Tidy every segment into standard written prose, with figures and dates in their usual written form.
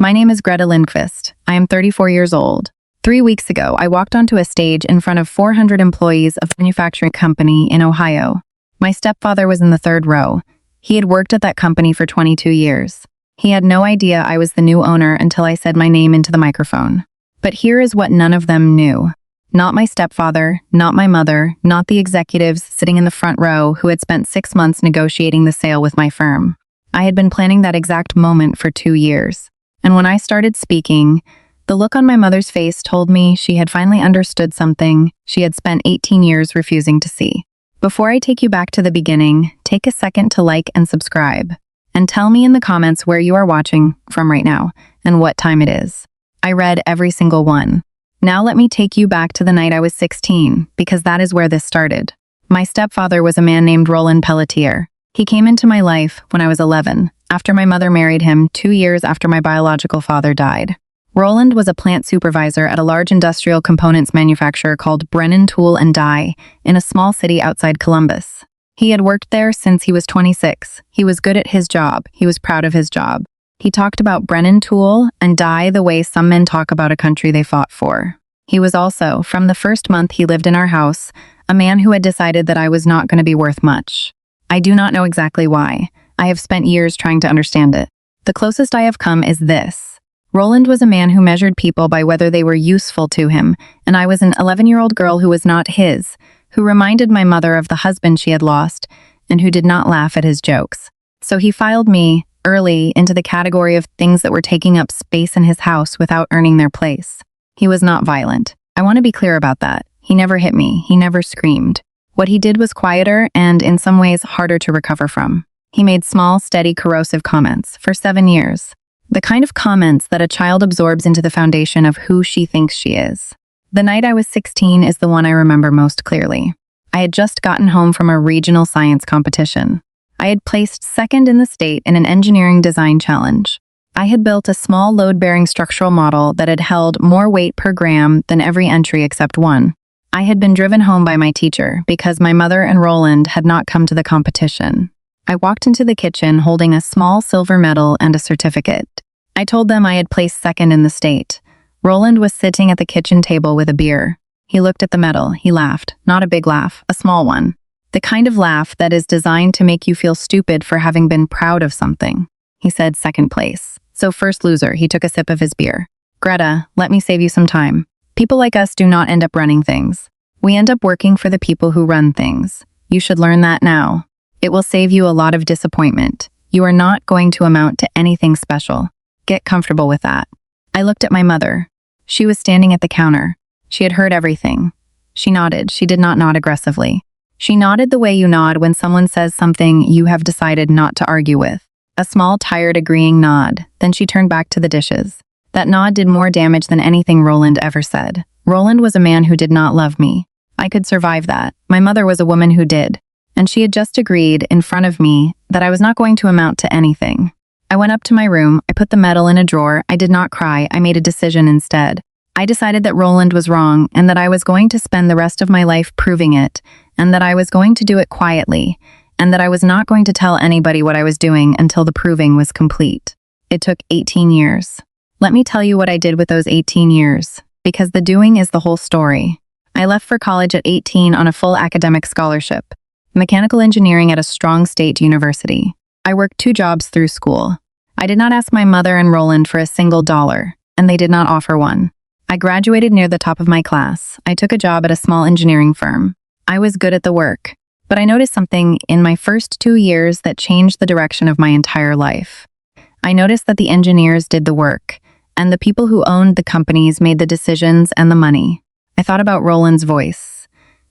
My name is Greta Lindqvist. I am 34 years old. 3 weeks ago, I walked onto a stage in front of 400 employees of a manufacturing company in Ohio. My stepfather was in the third row. He had worked at that company for 22 years. He had no idea I was the new owner until I said my name into the microphone. But here is what none of them knew. Not my stepfather, not my mother, not the executives sitting in the front row who had spent 6 months negotiating the sale with my firm. I had been planning that exact moment for 2 years. And when I started speaking, the look on my mother's face told me she had finally understood something she had spent 18 years refusing to see. Before I take you back to the beginning, take a second to like and subscribe. And tell me in the comments where you are watching from right now and what time it is. I read every single one. Now let me take you back to the night I was 16, because that is where this started. My stepfather was a man named Roland Pelletier. He came into my life when I was 11, after my mother married him 2 years after my biological father died. Roland was a plant supervisor at a large industrial components manufacturer called Brennan Tool and Die in a small city outside Columbus. He had worked there since he was 26. He was good at his job. He was proud of his job. He talked about Brennan Tool and Die the way some men talk about a country they fought for. He was also, from the first month he lived in our house, a man who had decided that I was not going to be worth much. I do not know exactly why. I have spent years trying to understand it. The closest I have come is this. Roland was a man who measured people by whether they were useful to him, and I was an 11-year-old girl who was not his, who reminded my mother of the husband she had lost, and who did not laugh at his jokes. So he filed me, early, into the category of things that were taking up space in his house without earning their place. He was not violent. I want to be clear about that. He never hit me. He never screamed. What he did was quieter and, in some ways, harder to recover from. He made small, steady, corrosive comments for 7 years. The kind of comments that a child absorbs into the foundation of who she thinks she is. The night I was 16 is the one I remember most clearly. I had just gotten home from a regional science competition. I had placed second in the state in an engineering design challenge. I had built a small load-bearing structural model that had held more weight per gram than every entry except one. I had been driven home by my teacher because my mother and Roland had not come to the competition. I walked into the kitchen holding a small silver medal and a certificate. I told them I had placed second in the state. Roland was sitting at the kitchen table with a beer. He looked at the medal. He laughed. Not a big laugh, a small one. The kind of laugh that is designed to make you feel stupid for having been proud of something. He said second place. So first loser, he took a sip of his beer. Greta, let me save you some time. People like us do not end up running things. We end up working for the people who run things. You should learn that now. It will save you a lot of disappointment. You are not going to amount to anything special. Get comfortable with that. I looked at my mother. She was standing at the counter. She had heard everything. She nodded. She did not nod aggressively. She nodded the way you nod when someone says something you have decided not to argue with. A small, tired, agreeing nod. Then she turned back to the dishes. That nod did more damage than anything Roland ever said. Roland was a man who did not love me. I could survive that. My mother was a woman who did. And she had just agreed, in front of me, that I was not going to amount to anything. I went up to my room. I put the medal in a drawer. I did not cry. I made a decision instead. I decided that Roland was wrong and that I was going to spend the rest of my life proving it, and that I was going to do it quietly, and that I was not going to tell anybody what I was doing until the proving was complete. It took 18 years. Let me tell you what I did with those 18 years, because the doing is the whole story. I left for college at 18 on a full academic scholarship, mechanical engineering at a strong state university. I worked 2 jobs through school. I did not ask my mother and Roland for a single dollar, and they did not offer one. I graduated near the top of my class. I took a job at a small engineering firm. I was good at the work, but I noticed something in my first 2 years that changed the direction of my entire life. I noticed that the engineers did the work, and the people who owned the companies made the decisions and the money. I thought about Roland's voice.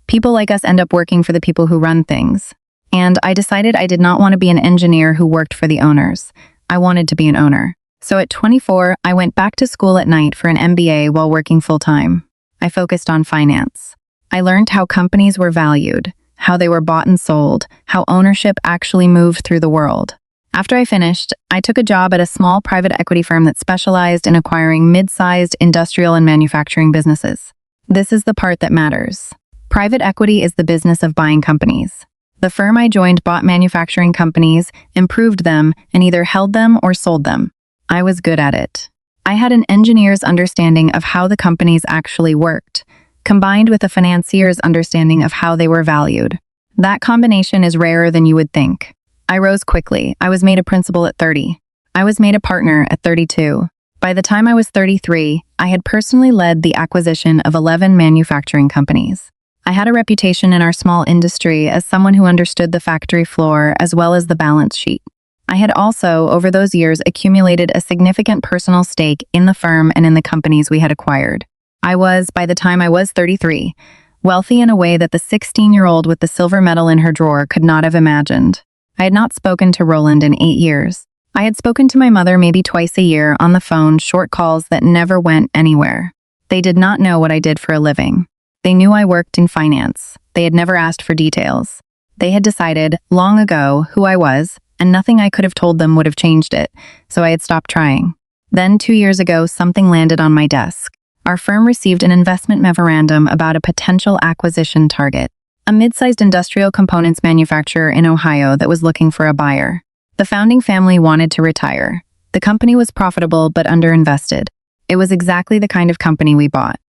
People like us end up working for the people who run things. And I decided I did not want to be an engineer who worked for the owners. I wanted to be an owner. So at 24, I went back to school at night for an MBA while working full-time. I focused on finance. I learned how companies were valued, how they were bought and sold, how ownership actually moved through the world. After I finished, I took a job at a small private equity firm that specialized in acquiring mid-sized industrial and manufacturing businesses. This is the part that matters. Private equity is the business of buying companies. The firm I joined bought manufacturing companies, improved them, and either held them or sold them. I was good at it. I had an engineer's understanding of how the companies actually worked, combined with a financier's understanding of how they were valued. That combination is rarer than you would think. I rose quickly. I was made a principal at 30. I was made a partner at 32. By the time I was 33, I had personally led the acquisition of 11 manufacturing companies. I had a reputation in our small industry as someone who understood the factory floor as well as the balance sheet. I had also, over those years, accumulated a significant personal stake in the firm and in the companies we had acquired. I was, by the time I was 33, wealthy in a way that the 16-year-old with the silver medal in her drawer could not have imagined. I had not spoken to Roland in 8 years. I had spoken to my mother maybe twice a year on the phone, short calls that never went anywhere. They did not know what I did for a living. They knew I worked in finance. They had never asked for details. They had decided, long ago, who I was, and nothing I could have told them would have changed it, so I had stopped trying. Then, 2 years ago, something landed on my desk. Our firm received an investment memorandum about a potential acquisition target, a mid-sized industrial components manufacturer in Ohio that was looking for a buyer. The founding family wanted to retire. The company was profitable but underinvested. It was exactly the kind of company we bought.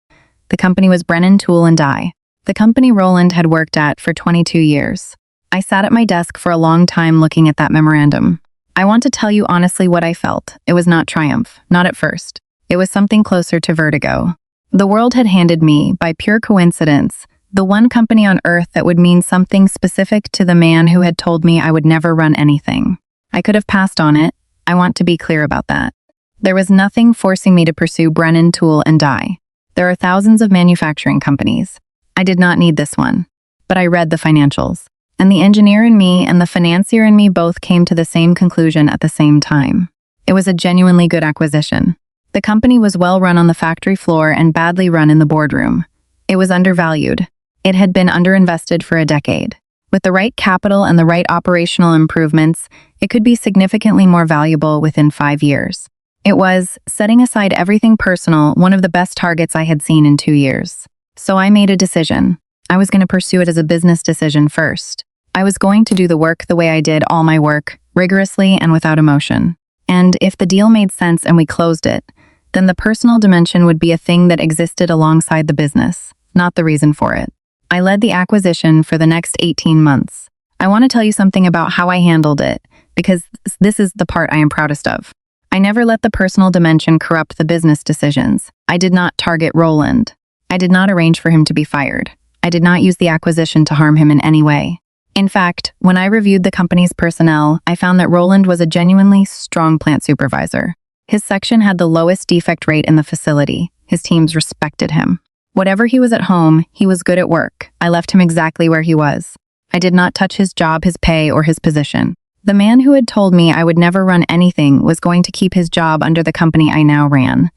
The company was Brennan Tool and Die, the company Roland had worked at for 22 years. I sat at my desk for a long time looking at that memorandum. I want to tell you honestly what I felt. It was not triumph, not at first. It was something closer to vertigo. The world had handed me, by pure coincidence, the one company on earth that would mean something specific to the man who had told me I would never run anything. I could have passed on it. I want to be clear about that. There was nothing forcing me to pursue Brennan Tool and Die. There are thousands of manufacturing companies. I did not need this one. But I read the financials. And the engineer in me and the financier in me both came to the same conclusion at the same time. It was a genuinely good acquisition. The company was well run on the factory floor and badly run in the boardroom. It was undervalued. It had been underinvested for a decade. With the right capital and the right operational improvements, it could be significantly more valuable within 5 years. It was, setting aside everything personal, one of the best targets I had seen in 2 years. So I made a decision. I was going to pursue it as a business decision first. I was going to do the work the way I did all my work, rigorously and without emotion. And if the deal made sense and we closed it, then the personal dimension would be a thing that existed alongside the business, not the reason for it. I led the acquisition for the next 18 months. I want to tell you something about how I handled it, because this is the part I am proudest of. I never let the personal dimension corrupt the business decisions. I did not target Roland. I did not arrange for him to be fired. I did not use the acquisition to harm him in any way. In fact, when I reviewed the company's personnel, I found that Roland was a genuinely strong plant supervisor. His section had the lowest defect rate in the facility. His teams respected him. Whatever he was at home, he was good at work. I left him exactly where he was. I did not touch his job, his pay, or his position. The man who had told me I would never run anything was going to keep his job under the company I now ran.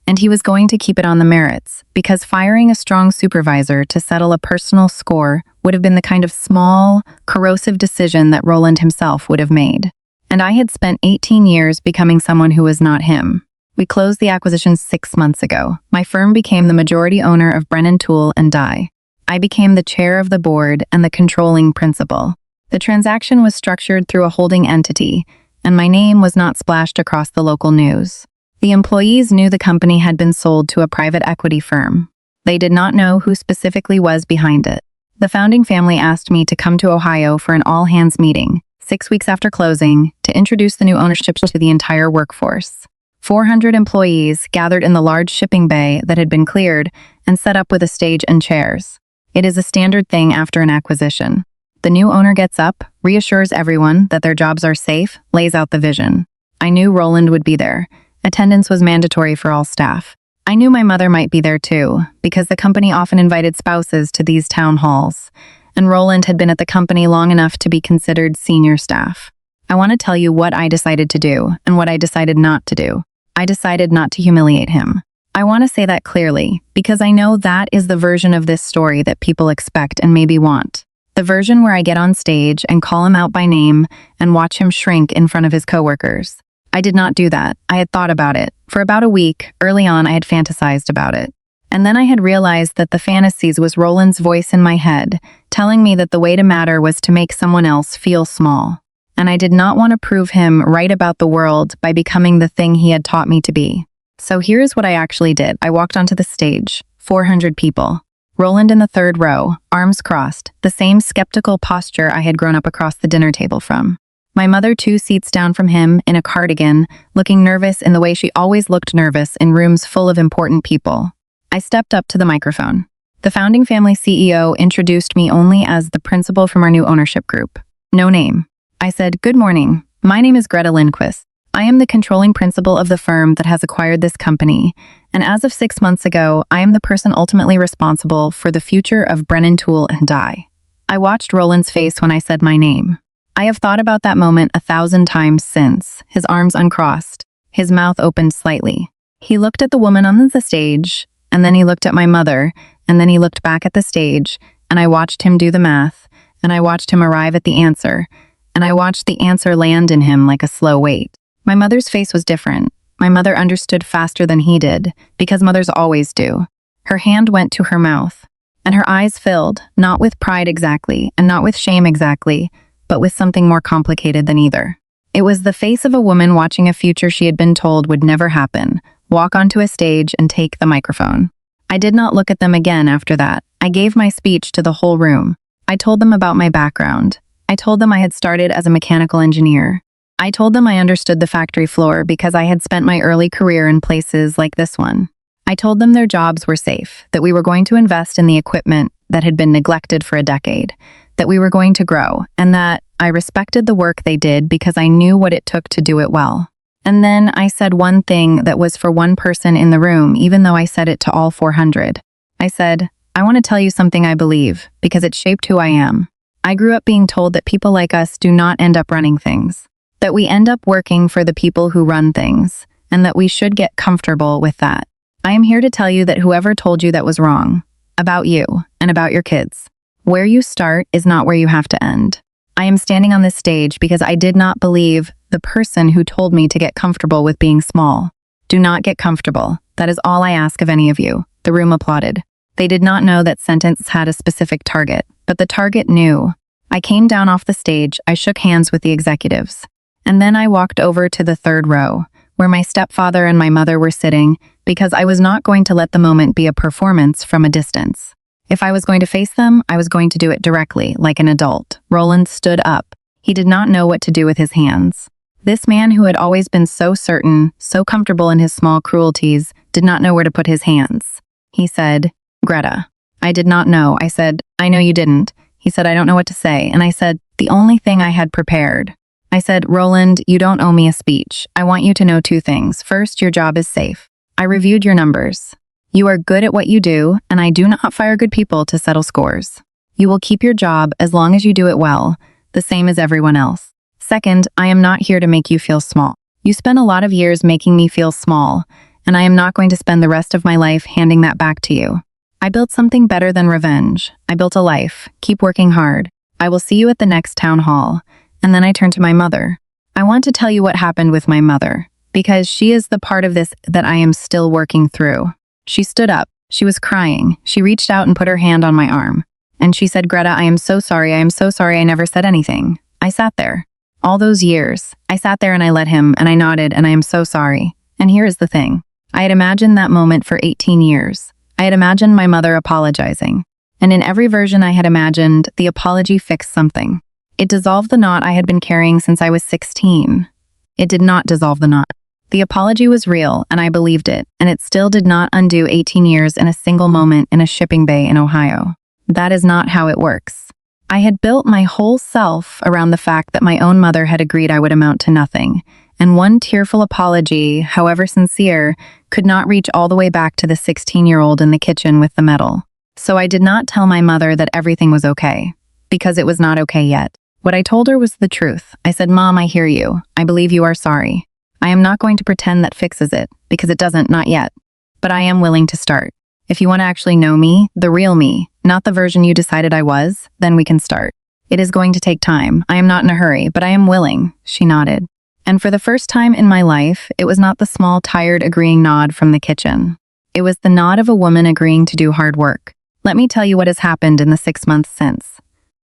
And he was going to keep it on the merits, because firing a strong supervisor to settle a personal score would have been the kind of small, corrosive decision that Roland himself would have made. And I had spent 18 years becoming someone who was not him. We closed the acquisition 6 months ago. My firm became the majority owner of Brennan Tool and Die. I became the chair of the board and the controlling principal. The transaction was structured through a holding entity, and my name was not splashed across the local news. The employees knew the company had been sold to a private equity firm. They did not know who specifically was behind it. The founding family asked me to come to Ohio for an all-hands meeting, 6 weeks after closing, to introduce the new ownership to the entire workforce. 400 employees gathered in the large shipping bay that had been cleared and set up with a stage and chairs. It is a standard thing after an acquisition. The new owner gets up, reassures everyone that their jobs are safe, lays out the vision. I knew Roland would be there. Attendance was mandatory for all staff. I knew my mother might be there too, because the company often invited spouses to these town halls, and Roland had been at the company long enough to be considered senior staff. I want to tell you what I decided to do and what I decided not to do. I decided not to humiliate him. I want to say that clearly, because I know that is the version of this story that people expect and maybe want. The version where I get on stage and call him out by name and watch him shrink in front of his coworkers. I did not do that. I had thought about it. For about a week, early on, I had fantasized about it. And then I had realized that the fantasies was Roland's voice in my head, telling me that the way to matter was to make someone else feel small. And I did not want to prove him right about the world by becoming the thing he had taught me to be. So here's what I actually did. I walked onto the stage, 400 people. Roland in the third row, arms crossed, the same skeptical posture I had grown up across the dinner table from. My mother 2 seats down from him, in a cardigan, looking nervous in the way she always looked nervous in rooms full of important people. I stepped up to the microphone. The founding family CEO introduced me only as the principal from our new ownership group. No name. I said, "Good morning. My name is Greta Lindquist. I am the controlling principal of the firm that has acquired this company, and as of 6 months ago, I am the person ultimately responsible for the future of Brennan Tool and Die." I watched Roland's face when I said my name. I have thought about that moment 1,000 times since, his arms uncrossed, his mouth opened slightly. He looked at the woman on the stage, and then he looked at my mother, and then he looked back at the stage, and I watched him do the math, and I watched him arrive at the answer, and I watched the answer land in him like a slow wait. My mother's face was different. My mother understood faster than he did, because mothers always do. Her hand went to her mouth, and her eyes filled, not with pride exactly, and not with shame exactly, but with something more complicated than either. It was the face of a woman watching a future she had been told would never happen, walk onto a stage and take the microphone. I did not look at them again after that. I gave my speech to the whole room. I told them about my background. I told them I had started as a mechanical engineer. I told them I understood the factory floor because I had spent my early career in places like this one. I told them their jobs were safe, that we were going to invest in the equipment that had been neglected for a decade, that we were going to grow, and that I respected the work they did because I knew what it took to do it well. And then I said one thing that was for one person in the room, even though I said it to all 400. I said, "I want to tell you something I believe, because it shaped who I am. I grew up being told that people like us do not end up running things, that we end up working for the people who run things, and that we should get comfortable with that. I am here to tell you that whoever told you that was wrong, about you and about your kids. Where you start is not where you have to end. I am standing on this stage because I did not believe the person who told me to get comfortable with being small. Do not get comfortable. That is all I ask of any of you." The room applauded. They did not know that sentence had a specific target, but the target knew. I came down off the stage, I shook hands with the executives. And then I walked over to the third row, where my stepfather and my mother were sitting, because I was not going to let the moment be a performance from a distance. If I was going to face them, I was going to do it directly, like an adult. Roland stood up. He did not know what to do with his hands. This man who had always been so certain, so comfortable in his small cruelties, did not know where to put his hands. He said, "Greta." I did not know. I said, "I know you didn't." He said, "I don't know what to say." And I said, "The only thing I had prepared." I said, "Roland, you don't owe me a speech. I want you to know 2 things. First, your job is safe. I reviewed your numbers. You are good at what you do, and I do not fire good people to settle scores. You will keep your job as long as you do it well, the same as everyone else. Second, I am not here to make you feel small. You spent a lot of years making me feel small, and I am not going to spend the rest of my life handing that back to you. I built something better than revenge. I built a life. Keep working hard. I will see you at the next town hall." And then I turned to my mother. I want to tell you what happened with my mother, because she is the part of this that I am still working through. She stood up. She was crying. She reached out and put her hand on my arm. And she said, "Greta, I am so sorry. I am so sorry I never said anything." I sat there. All those years, I sat there and I let him, and I nodded, and I am so sorry. And here is the thing. I had imagined that moment for 18 years. I had imagined my mother apologizing. And in every version I had imagined, the apology fixed something. It dissolved the knot I had been carrying since I was 16. It did not dissolve the knot. The apology was real, and I believed it, and it still did not undo 18 years in a single moment in a shipping bay in Ohio. That is not how it works. I had built my whole self around the fact that my own mother had agreed I would amount to nothing, and one tearful apology, however sincere, could not reach all the way back to the 16-year-old in the kitchen with the medal. So I did not tell my mother that everything was okay, because it was not okay yet. What I told her was the truth. I said, "Mom, I hear you. I believe you are sorry. I am not going to pretend that fixes it, because it doesn't, not yet. But I am willing to start. If you want to actually know me, the real me, not the version you decided I was, then we can start. It is going to take time. I am not in a hurry, but I am willing." She nodded. And for the first time in my life, it was not the small, tired, agreeing nod from the kitchen. It was the nod of a woman agreeing to do hard work. Let me tell you what has happened in the 6 months since.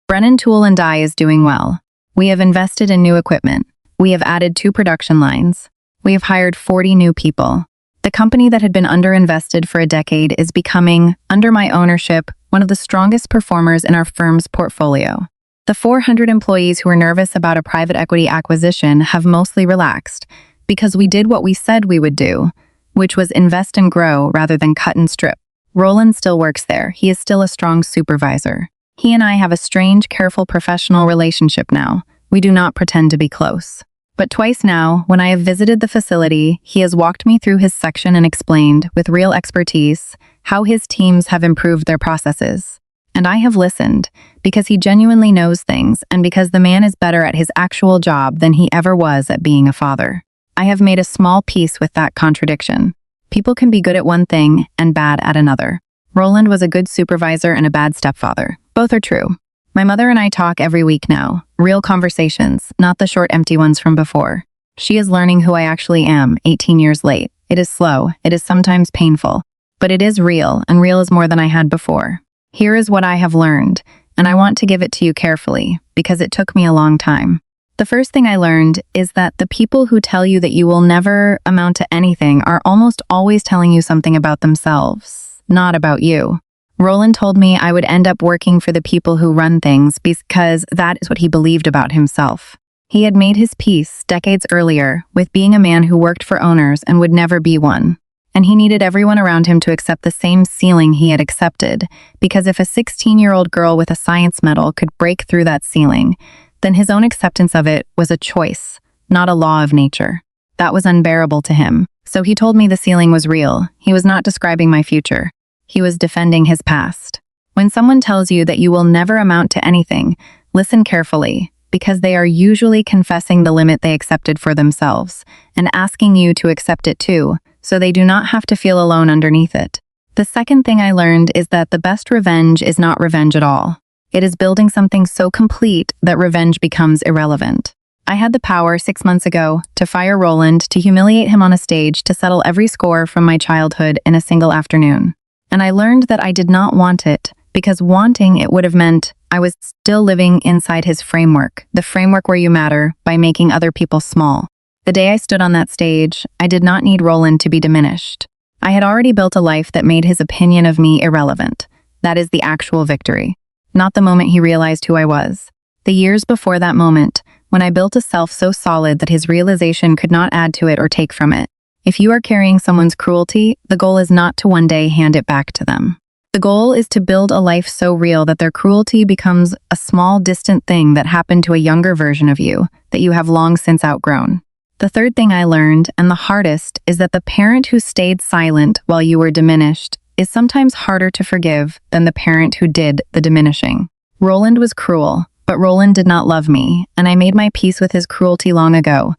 Brennan Tool and Die is doing well. We have invested in new equipment. We have added 2 production lines. We have hired 40 new people. The company that had been underinvested for a decade is becoming, under my ownership, one of the strongest performers in our firm's portfolio. The 400 employees who were nervous about a private equity acquisition have mostly relaxed because we did what we said we would do, which was invest and grow rather than cut and strip. Roland still works there. He is still a strong supervisor. He and I have a strange, careful professional relationship now. We do not pretend to be close. But twice now, when I have visited the facility, he has walked me through his section and explained, with real expertise, how his teams have improved their processes. And I have listened, because he genuinely knows things and because the man is better at his actual job than he ever was at being a father. I have made a small peace with that contradiction. People can be good at one thing and bad at another. Roland was a good supervisor and a bad stepfather. Both are true. My mother and I talk every week now. Real conversations, not the short, empty ones from before. She is learning who I actually am, 18 years late. It is slow, it is sometimes painful, but it is real, and real is more than I had before. Here is what I have learned, and I want to give it to you carefully, because it took me a long time. The first thing I learned is that the people who tell you that you will never amount to anything are almost always telling you something about themselves, not about you. Roland told me I would end up working for the people who run things because that is what he believed about himself. He had made his peace decades earlier with being a man who worked for owners and would never be one. And he needed everyone around him to accept the same ceiling he had accepted, because if a 16-year-old girl with a science medal could break through that ceiling, then his own acceptance of it was a choice, not a law of nature. That was unbearable to him. So he told me the ceiling was real. He was not describing my future. He was defending his past. When someone tells you that you will never amount to anything, listen carefully, because they are usually confessing the limit they accepted for themselves and asking you to accept it too, so they do not have to feel alone underneath it. The second thing I learned is that the best revenge is not revenge at all. It is building something so complete that revenge becomes irrelevant. I had the power 6 months ago to fire Roland, to humiliate him on a stage, to settle every score from my childhood in a single afternoon. And I learned that I did not want it, because wanting it would have meant I was still living inside his framework, the framework where you matter, by making other people small. The day I stood on that stage, I did not need Roland to be diminished. I had already built a life that made his opinion of me irrelevant. That is the actual victory, not the moment he realized who I was. The years before that moment, when I built a self so solid that his realization could not add to it or take from it. If you are carrying someone's cruelty, the goal is not to one day hand it back to them. The goal is to build a life so real that their cruelty becomes a small, distant thing that happened to a younger version of you that you have long since outgrown. The third thing I learned, and the hardest, is that the parent who stayed silent while you were diminished is sometimes harder to forgive than the parent who did the diminishing. Roland was cruel, but Roland did not love me, and I made my peace with his cruelty long ago,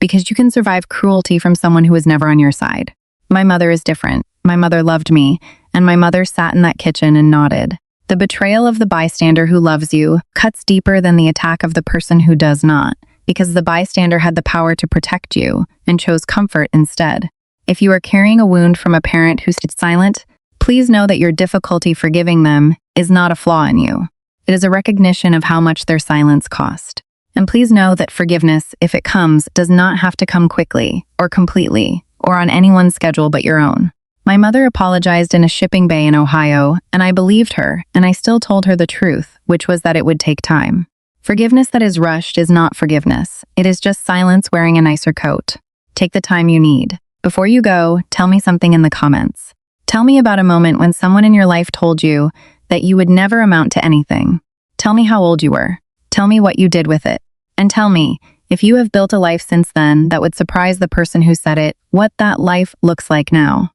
because you can survive cruelty from someone who is never on your side. My mother is different. My mother loved me, and my mother sat in that kitchen and nodded. The betrayal of the bystander who loves you cuts deeper than the attack of the person who does not, because the bystander had the power to protect you and chose comfort instead. If you are carrying a wound from a parent who stayed silent, please know that your difficulty forgiving them is not a flaw in you. It is a recognition of how much their silence cost. And please know that forgiveness, if it comes, does not have to come quickly or completely or on anyone's schedule but your own. My mother apologized in a shipping bay in Ohio, and I believed her, and I still told her the truth, which was that it would take time. Forgiveness that is rushed is not forgiveness. It is just silence wearing a nicer coat. Take the time you need. Before you go, tell me something in the comments. Tell me about a moment when someone in your life told you that you would never amount to anything. Tell me how old you were. Tell me what you did with it. And tell me, if you have built a life since then that would surprise the person who said it, what that life looks like now.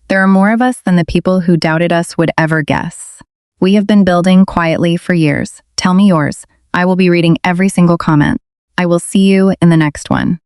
There are more of us than the people who doubted us would ever guess. We have been building quietly for years. Tell me yours. I will be reading every single comment. I will see you in the next one.